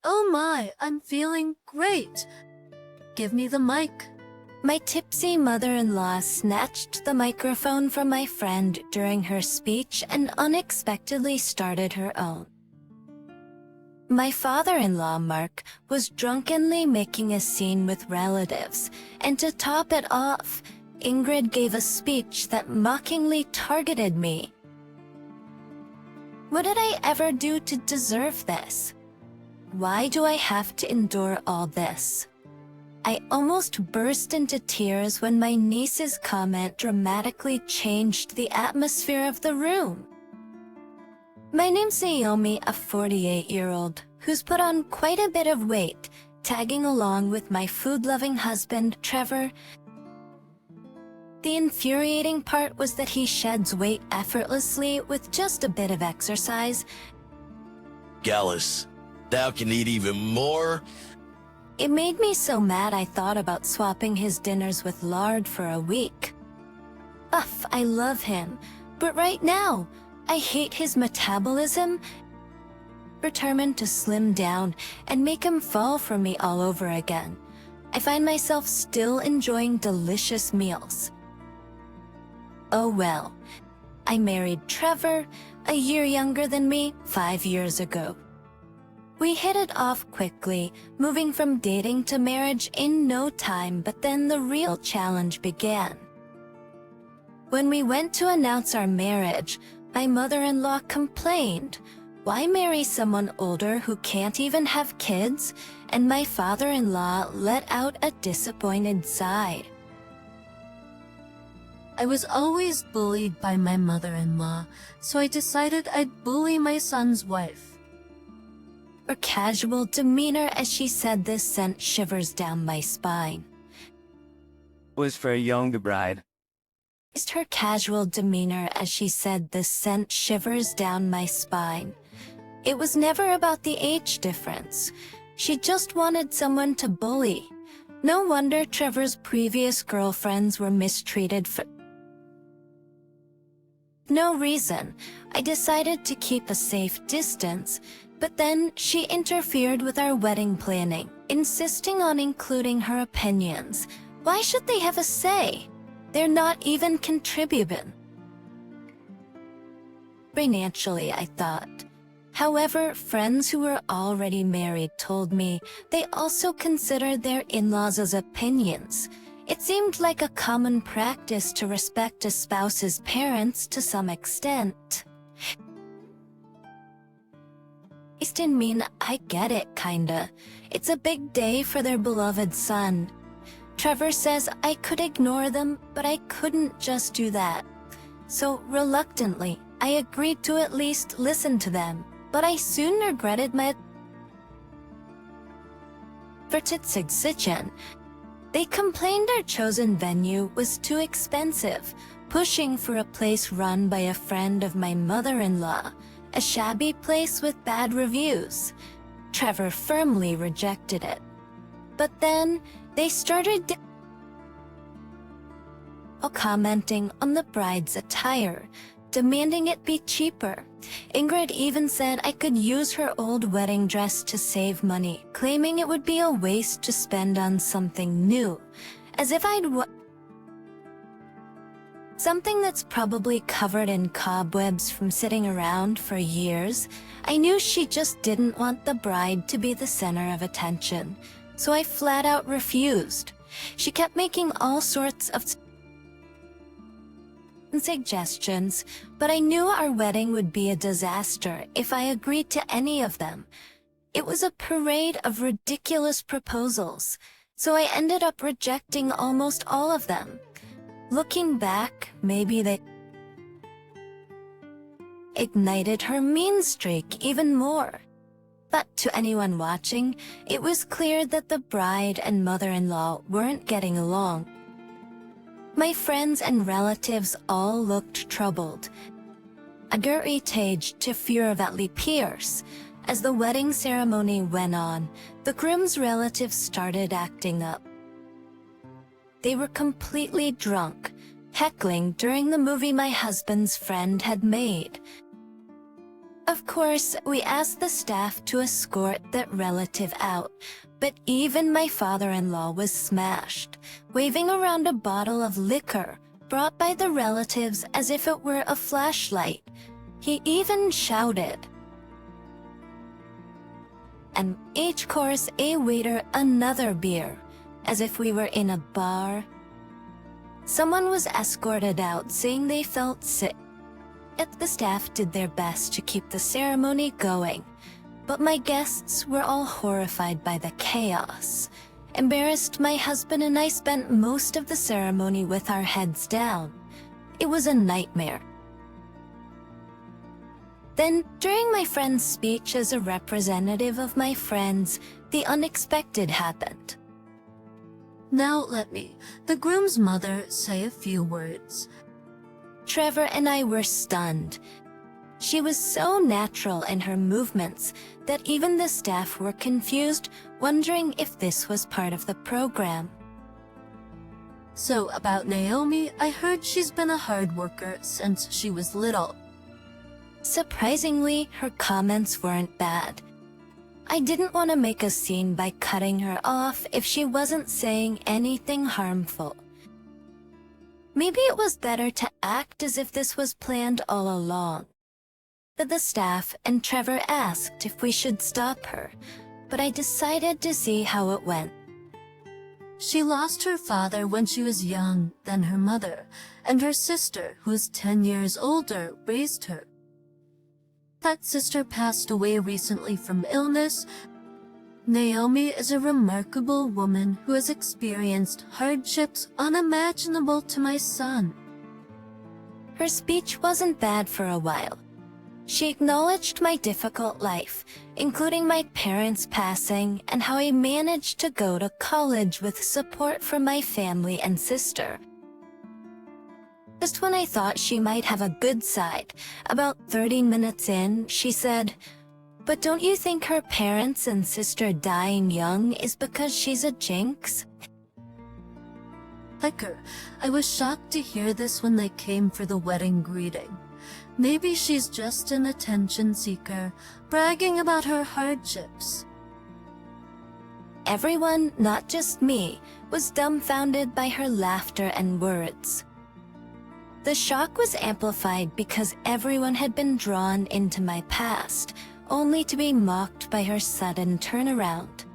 Oh my, I'm feeling great. Give me the mic. My tipsy mother-in-law snatched the microphone from my friend during her speech and unexpectedly started her own. My father-in-law, Mark, was drunkenly making a scene with relatives, and to top it off, Ingrid gave a speech that mockingly targeted me. What did I ever do to deserve this? Why do I have to endure all this? I almost burst into tears when my niece's comment dramatically changed the atmosphere of the room. My name's Naomi, a 48-year-old who's put on quite a bit of weight, tagging along with my food-loving husband, Trevor. The infuriating part was that he sheds weight effortlessly with just a bit of exercise. Gallus, thou can eat even more. It made me so mad I thought about swapping his dinners with lard for a week. Uff, I love him, but right now, I hate his metabolism. Determined to slim down and make him fall for me all over again. I find myself still enjoying delicious meals. Oh well, I married Trevor, a year younger than me, 5 years ago. We hit it off quickly, moving from dating to marriage in no time, but then the real challenge began. When we went to announce our marriage, my mother-in-law complained, "Why marry someone older who can't even have kids?" And my father-in-law let out a disappointed sigh. I was always bullied by my mother-in-law, so I decided I'd bully my son's wife. Her casual demeanor as she said this sent shivers down my spine. Was for a younger bride. Her casual demeanor as she said this sent shivers down my spine. It was never about the age difference. She just wanted someone to bully. No wonder Trevor's previous girlfriends were mistreated for no reason. I decided to keep a safe distance, but then she interfered with our wedding planning, insisting on including her opinions. Why should they have a say? They're not even contributing financially, I thought. However, friends who were already married told me they also considered their in-laws as opinions. It seemed like a common practice to respect a spouse's parents to some extent. I get it, kinda. It's a big day for their beloved son. Trevor says I could ignore them, but I couldn't just do that. So, reluctantly, I agreed to at least listen to them, but I soon regretted my decision. They complained our chosen venue was too expensive, pushing for a place run by a friend of my mother-in-law, a shabby place with bad reviews. Trevor firmly rejected it. But then, they started commenting on the bride's attire, demanding it be cheaper. Ingrid even said I could use her old wedding dress to save money, claiming it would be a waste to spend on something new, as if I'd something that's probably covered in cobwebs from sitting around for years. I knew she just didn't want the bride to be the center of attention, so I flat out refused. She kept making all sorts of suggestions, but I knew our wedding would be a disaster if I agreed to any of them. It was a parade of ridiculous proposals, so I ended up rejecting almost all of them. Looking back, maybe they ignited her mean streak even more. But to anyone watching, it was clear that the bride and mother-in-law weren't getting along. My friends and relatives all looked troubled, irritated to furiously pierce. As the wedding ceremony went on, the groom's relatives started acting up. They were completely drunk, heckling during the movie my husband's friend had made. Of course, we asked the staff to escort that relative out, but even my father-in-law was smashed, waving around a bottle of liquor brought by the relatives as if it were a flashlight. He even shouted. And each course a waiter another beer, as if we were in a bar. Someone was escorted out saying they felt sick. Yet the staff did their best to keep the ceremony going, but my guests were all horrified by the chaos. Embarrassed, my husband and I spent most of the ceremony with our heads down. It was a nightmare. Then, during my friend's speech as a representative of my friends, the unexpected happened. Now let me, the groom's mother, say a few words. Trevor and I were stunned. She was so natural in her movements that even the staff were confused, wondering if this was part of the program. So about Naomi, I heard she's been a hard worker since she was little. Surprisingly, her comments weren't bad. I didn't want to make a scene by cutting her off if she wasn't saying anything harmful. Maybe it was better to act as if this was planned all along. The staff and Trevor asked if we should stop her, but I decided to see how it went. She lost her father when she was young, then her mother, and her sister, who is 10 years older, raised her. That sister passed away recently from illness. Naomi is a remarkable woman who has experienced hardships unimaginable to my son. Her speech wasn't bad for a while. She acknowledged my difficult life, including my parents passing and how I managed to go to college with support from my family and sister. Just when I thought she might have a good side, about 30 minutes in, she said, "But don't you think her parents and sister dying young is because she's a jinx?" Liquor. I was shocked to hear this when they came for the wedding greeting. Maybe she's just an attention seeker, bragging about her hardships. Everyone, not just me, was dumbfounded by her laughter and words. The shock was amplified because everyone had been drawn into my past, only to be mocked by her sudden turnaround.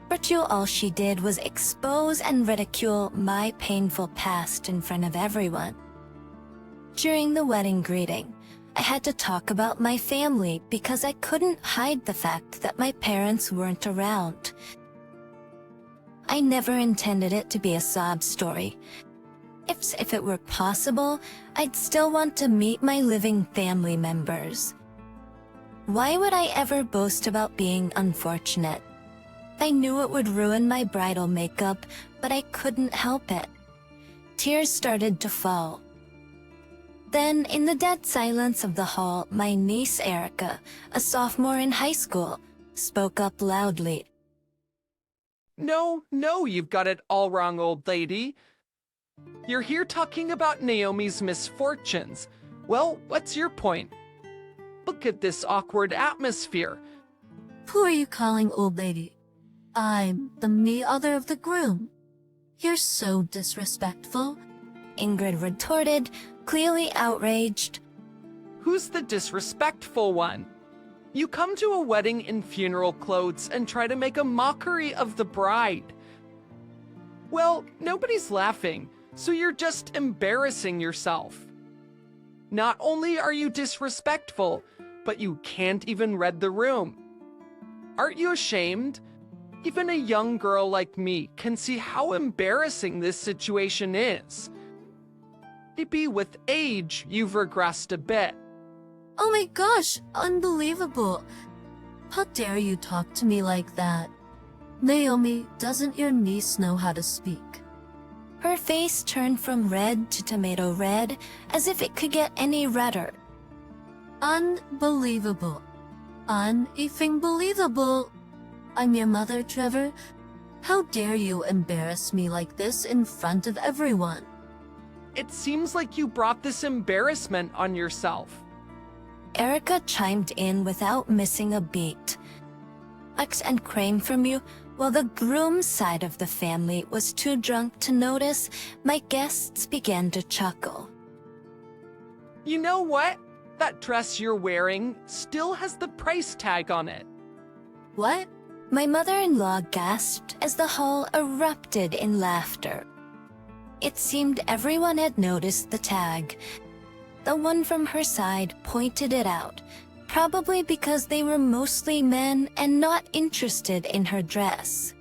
Virtually all she did was expose and ridicule my painful past in front of everyone. During the wedding greeting, I had to talk about my family because I couldn't hide the fact that my parents weren't around. I never intended it to be a sob story. If it were possible, I'd still want to meet my living family members. Why would I ever boast about being unfortunate? I knew it would ruin my bridal makeup, but I couldn't help it. Tears started to fall. Then, in the dead silence of the hall, my niece Erica, a sophomore in high school, spoke up loudly. No, you've got it all wrong, old lady. You're here talking about Naomi's misfortunes. Well, what's your point? Look at this awkward atmosphere. Who are you calling old lady? I'm the other of the groom. You're so disrespectful. Ingrid retorted, clearly outraged. Who's the disrespectful one? You come to a wedding in funeral clothes and try to make a mockery of the bride. Well, nobody's laughing, so you're just embarrassing yourself. Not only are you disrespectful, but you can't even read the room. Aren't you ashamed? Even a young girl like me can see how embarrassing this situation is. Maybe with age, you've regressed a bit. Oh my gosh, unbelievable. How dare you talk to me like that? Naomi, doesn't your niece know how to speak? Her face turned from red to tomato red, as if it could get any redder. Unbelievable. Un-effing believable. I'm your mother, Trevor. How dare you embarrass me like this in front of everyone? It seems like you brought this embarrassment on yourself. Erica chimed in without missing a beat. X and cream from you, while the groom's side of the family was too drunk to notice, my guests began to chuckle. You know what? That dress you're wearing still has the price tag on it. What? My mother-in-law gasped as the hall erupted in laughter. It seemed everyone had noticed the tag. The one from her side pointed it out, probably because they were mostly men and not interested in her dress.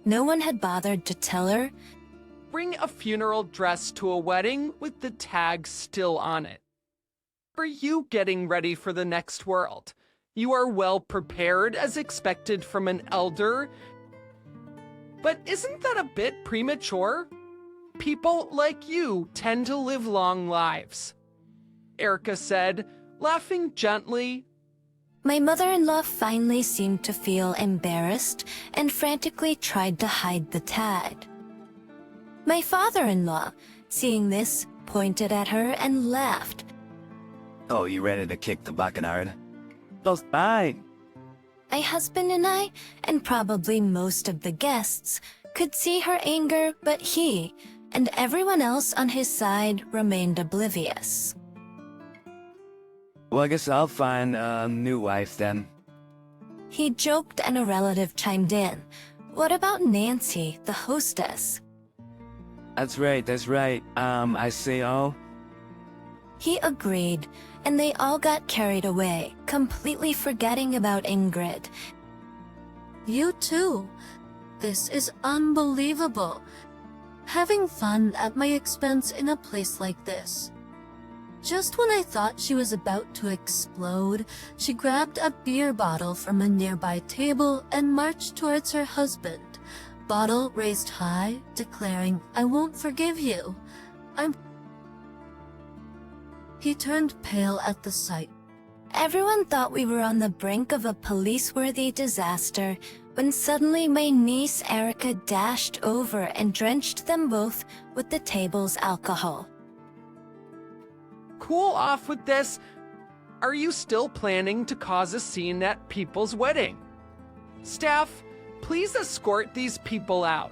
No one had bothered to tell her. Bring a funeral dress to a wedding with the tag still on it. For you getting ready for the next world. You are well prepared as expected from an elder. But isn't that a bit premature? People like you tend to live long lives, Erica said, laughing gently. My mother-in-law finally seemed to feel embarrassed and frantically tried to hide the tag. My father-in-law, seeing this, pointed at her and laughed. Oh, you ready to kick the bucket hard? Just fine. My husband and I, and probably most of the guests, could see her anger, but he, and everyone else on his side, remained oblivious. Well, I guess I'll find a new wife then. He joked and a relative chimed in. What about Nancy, the hostess? That's right. I say all. He agreed, and they all got carried away, completely forgetting about Ingrid. You too. This is unbelievable. Having fun at my expense in a place like this. Just when I thought she was about to explode, she grabbed a beer bottle from a nearby table and marched towards her husband. Bottle raised high, declaring, "I won't forgive you. He turned pale at the sight. Everyone thought we were on the brink of a police-worthy disaster when suddenly my niece Erica dashed over and drenched them both with the table's alcohol. Cool off with this. Are you still planning to cause a scene at people's wedding? Staff, please escort these people out.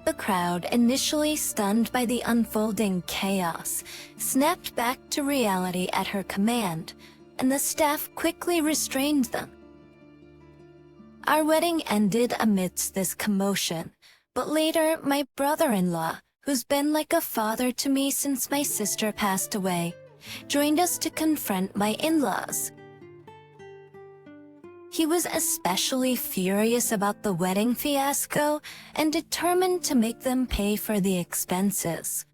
The crowd, initially stunned by the unfolding chaos, snapped back to reality at her command, and the staff quickly restrained them. Our wedding ended amidst this commotion, but later my brother-in-law, who's been like a father to me since my sister passed away, joined us to confront my in-laws. He was especially furious about the wedding fiasco and determined to make them pay for the expenses.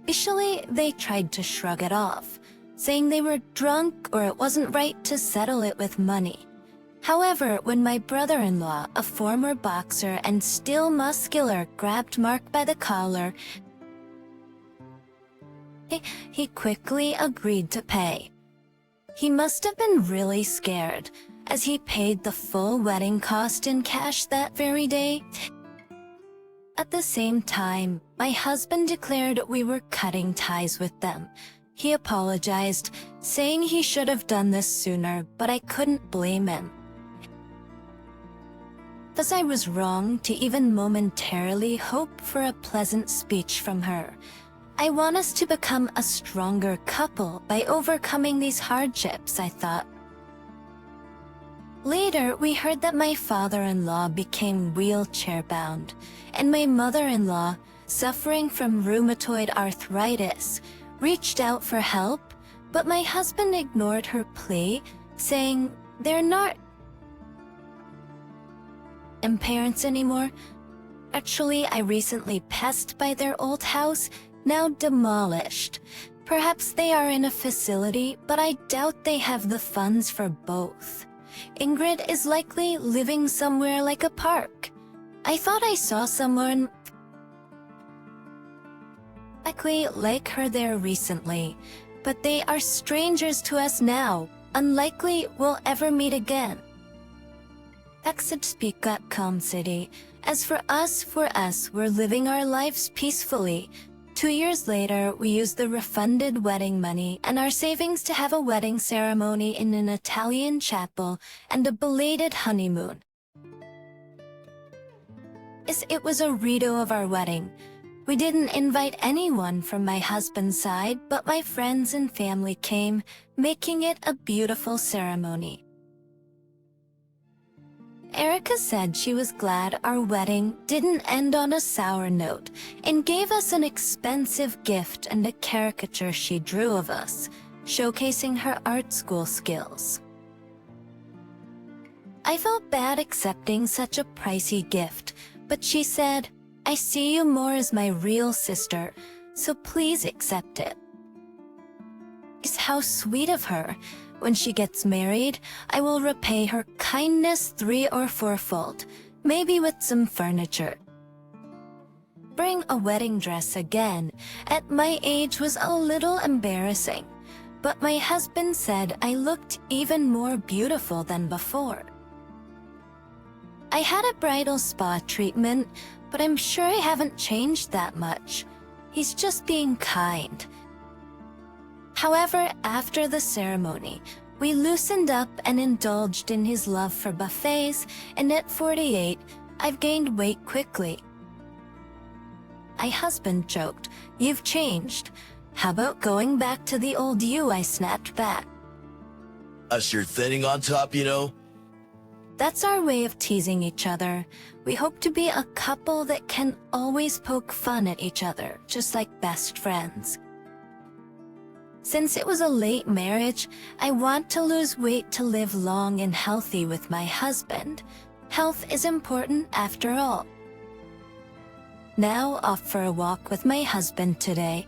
Initially, they tried to shrug it off, saying they were drunk or it wasn't right to settle it with money. However, when my brother-in-law, a former boxer and still muscular, grabbed Mark by the collar, he quickly agreed to pay. He must have been really scared, as he paid the full wedding cost in cash that very day. At the same time, my husband declared we were cutting ties with them. He apologized, saying he should have done this sooner, but I couldn't blame him. Thus I was wrong to even momentarily hope for a pleasant speech from her. I want us to become a stronger couple by overcoming these hardships, I thought. Later, we heard that my father-in-law became wheelchair-bound, and my mother-in-law, suffering from rheumatoid arthritis, reached out for help, but my husband ignored her plea, saying they're not parents anymore. Actually, I recently passed by their old house, now demolished. Perhaps they are in a facility, but I doubt they have the funds for both. Ingrid is likely living somewhere like a park. I thought I saw someone exactly like her there recently, but they are strangers to us now, unlikely we'll ever meet again. Exit speak.com city. As for us, we're living our lives peacefully, 2 years later, we used the refunded wedding money and our savings to have a wedding ceremony in an Italian chapel and a belated honeymoon. It was a rito of our wedding. We didn't invite anyone from my husband's side, but my friends and family came, making it a beautiful ceremony. Erica said she was glad our wedding didn't end on a sour note and gave us an expensive gift and a caricature she drew of us, showcasing her art school skills. I felt bad accepting such a pricey gift, but she said, "I see you more as my real sister, so please accept it." It's how sweet of her. When she gets married, I will repay her kindness 3 or 4-fold, maybe with some furniture. Bring a wedding dress again at my age was a little embarrassing, but my husband said I looked even more beautiful than before. I had a bridal spa treatment, but I'm sure I haven't changed that much. He's just being kind. However, after the ceremony, we loosened up and indulged in his love for buffets, and at 48, I've gained weight quickly. My husband joked, "You've changed. How about going back to the old you?" I snapped back. Us, you're thinning on top, you know? That's our way of teasing each other. We hope to be a couple that can always poke fun at each other, just like best friends. Since it was a late marriage, I want to lose weight to live long and healthy with my husband. Health is important after all. Now off for a walk with my husband today.